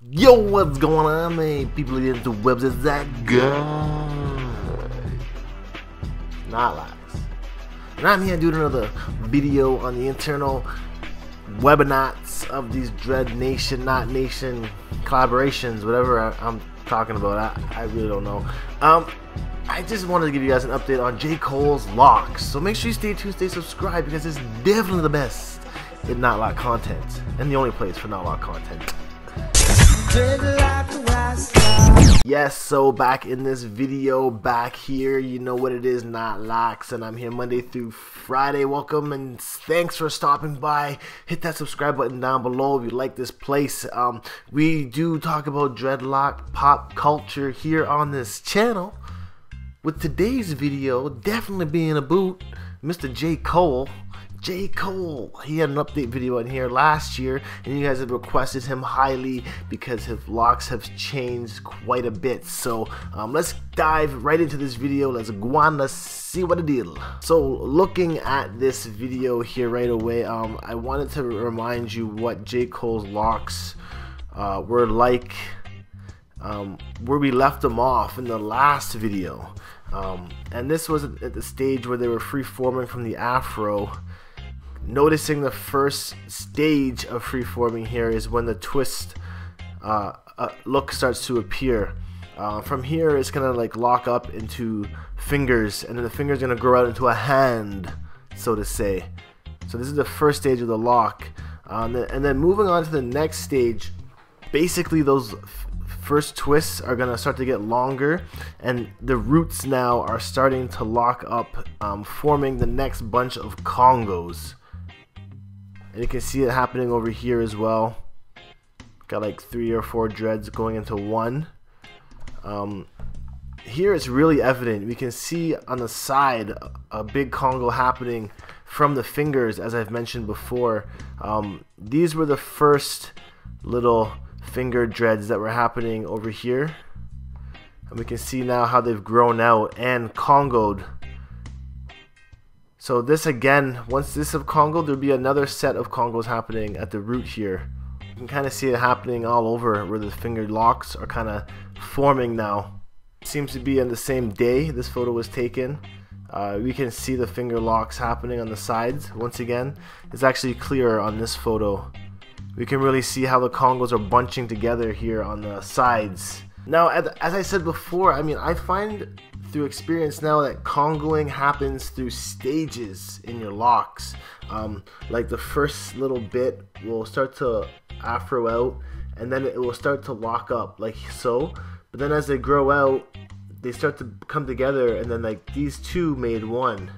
Yo, what's going on, man? People of the interwebs, is that good? Knotlocks. And I'm here doing another video on the internal webinars of these Dread Nation, Not Nation collaborations, whatever I'm talking about. I really don't know. I just wanted to give you guys an update on J.Cole's locks. So make sure you stay tuned, stay subscribed, because it's definitely the best in Knotlock content. And the only place for Knotlock content. Yes, so back in this video, back here, you know what it is, Knotlocks, and I'm here Monday through Friday. Welcome and thanks for stopping by. Hit that subscribe button down below if you like this place. We do talk about dreadlock pop culture here on this channel. With today's video definitely being about Mr. J.Cole. J.Cole, he had an update video in here last year, and you guys have requested him highly because his locks have changed quite a bit. So let's dive right into this video. Let's go on, let's see what it is. So looking at this video here right away, I wanted to remind you what J.Cole's locks were like where we left them off in the last video. And this was at the stage where they were free-forming from the afro. Noticing the first stage of free-forming here is when the twist look starts to appear. From here it's gonna like lock up into fingers, and then the fingers gonna grow out into a hand, so to say. So this is the first stage of the lock, and then moving on to the next stage, basically those first twists are gonna start to get longer, and the roots now are starting to lock up, forming the next bunch of congos. And you can see it happening over here as well. Got like 3 or 4 dreads going into one. Here it's really evident. We can see on the side a big congo happening from the fingers, as I've mentioned before. These were the first little finger dreads that were happening over here. And we can see now how they've grown out and congoed. So this again, once this have congoed, there'll be another set of congos happening at the root here. You can kind of see it happening all over where the finger locks are kind of forming now. It seems to be on the same day this photo was taken. We can see the finger locks happening on the sides. Once again, it's actually clearer on this photo. We can really see how the congos are bunching together here on the sides. Now, as I said before, I mean, I find through experience now that congoing happens through stages in your locks. Like the first little bit will start to afro out, and then it will start to lock up like so. But then as they grow out, they start to come together, and then like these two made one.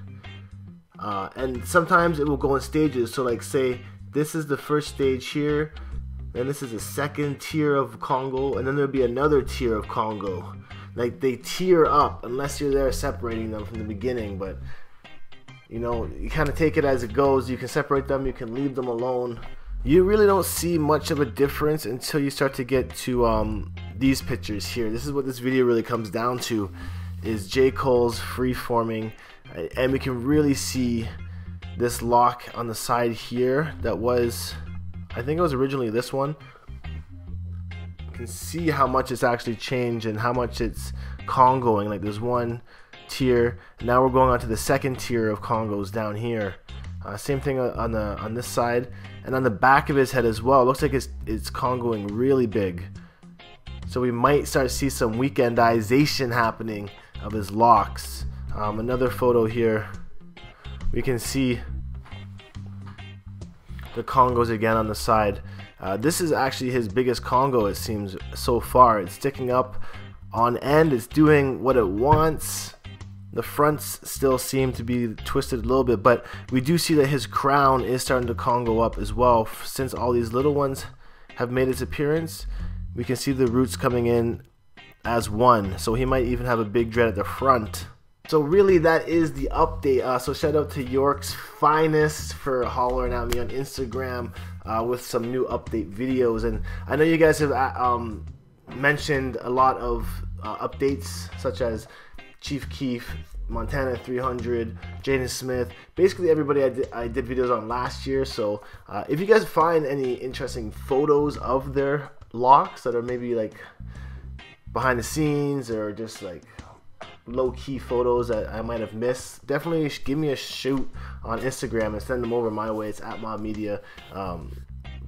And sometimes it will go in stages. So like say this is the first stage here, then this is the second tier of congo, and then there'll be another tier of congo. Like they tier up unless you're there separating them from the beginning, but you know, you kind of take it as it goes. You can separate them, you can leave them alone. You really don't see much of a difference until you start to get to these pictures here. This is what this video really comes down to, is J.Cole's free-forming, and we can really see this lock on the side here that was, I think it was originally this one. Can see how much it's actually changed and how much it's congoing. Like there's one tier, now we're going on to the second tier of congos down here. Same thing on this side, and on the back of his head as well. It looks like it's congoing really big. So we might start to see some weekendization happening of his locks. Another photo here, we can see the congos again on the side. This is actually his biggest congo, it seems, so far. It's sticking up on end, it's doing what it wants. The fronts still seem to be twisted a little bit, but we do see that his crown is starting to congo up as well. Since all these little ones have made its appearance, we can see the roots coming in as one. So he might even have a big dread at the front. So really that is the update. So shout out to York's Finest for hollering at me on Instagram with some new update videos. And I know you guys have mentioned a lot of updates, such as Chief Keef, Montana 300, Jaden Smith, basically everybody I did videos on last year. So if you guys find any interesting photos of their locks that are maybe like behind the scenes or just like low-key photos that I might have missed, definitely give me a shoot on Instagram and send them over my way. It's at Mob Media.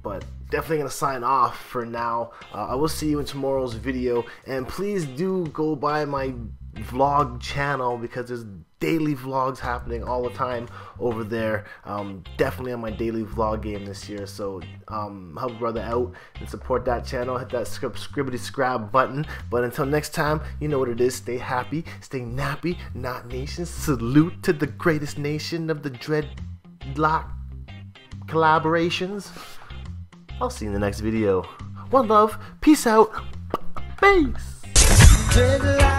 But definitely gonna sign off for now. I will see you in tomorrow's video, and please do go by my vlog channel because there's daily vlogs happening all the time over there. Definitely on my daily vlog game this year, so help a brother out and support that channel. Hit that scribbity-scrab button. But until next time, you know what it is. Stay happy, stay nappy, not nation. Salute to the greatest nation of the dreadlock collaborations. I'll see you in the next video. One love, peace out, peace. Dreadlock,